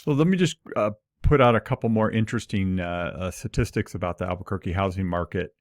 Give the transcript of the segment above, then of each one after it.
Well, let me just put out a couple more interesting statistics about the Albuquerque housing market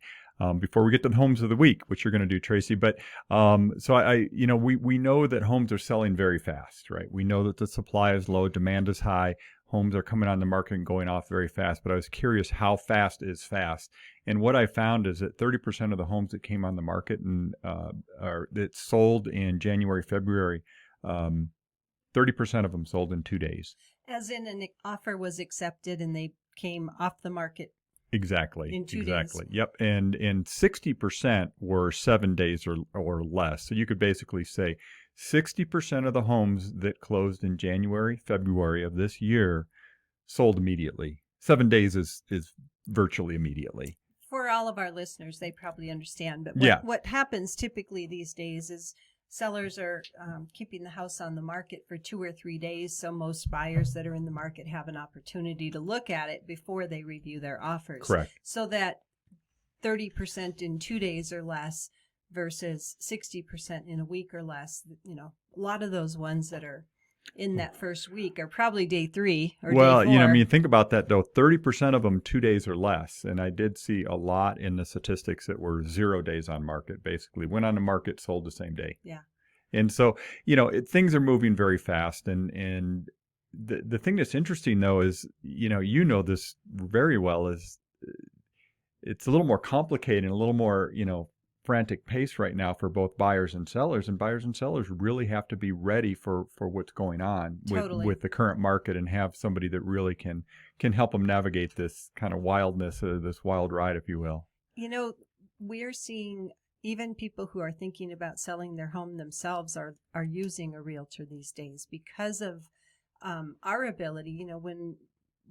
before we get to the homes of the week, which you're going to do, Tracy. But we know that homes are selling very fast, right? We know that the supply is low, demand is high. Homes are coming on the market and going off very fast. But I was curious, how fast is fast? And what I found is that 30% of the homes that came on the market and that sold in January, February, 30% of them sold in 2 days. As in an offer was accepted and they came off the market. Exactly. In 2 days. days. Yep. And 60% were 7 days or less. So you could basically say 60% of the homes that closed in January, February of this year sold immediately. 7 days is virtually immediately. For all of our listeners, they probably understand. But what happens typically these days is sellers are keeping the house on the market for 2 or 3 days. So most buyers that are in the market have an opportunity to look at it before they review their offers. Correct. So that 30% in 2 days or less versus 60% in a week or less, a lot of those ones that are in that first week are probably day 3 or day 4. Think about that though. 30% of them 2 days or less, and I did see a lot in the statistics that were 0 days on market. Basically, went on the market, sold the same day. Yeah. And so things are moving very fast, and the thing that's interesting though is this very well is it's a little more complicated and a little more frantic pace right now for both buyers and sellers, and buyers and sellers really have to be ready for what's going on with the current market and have somebody that really can help them navigate this kind of wildness, this wild ride, if you will. We're seeing even people who are thinking about selling their home themselves are using a realtor these days because of our ability.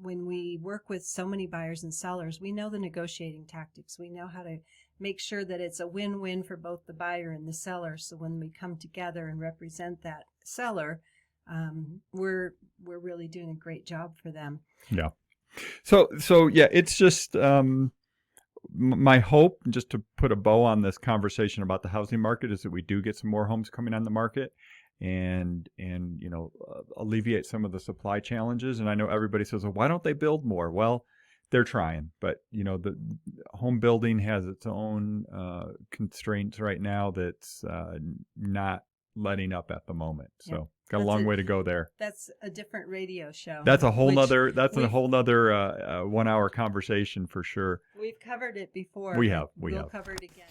When we work with so many buyers and sellers, we know the negotiating tactics. We know how to make sure that it's a win-win for both the buyer and the seller. So when we come together and represent that seller, we're really doing a great job for them. Yeah. So yeah, it's just my hope, just to put a bow on this conversation about the housing market, is that we do get some more homes coming on the market and alleviate some of the supply challenges. And I know everybody says, well, why don't they build more? Well, they're trying, but the home building has its own constraints right now that's not letting up at the moment. So got a long way to go there. That's a different radio show. That's a whole nother 1 hour conversation for sure. We've covered it before. We have. We'll cover it again.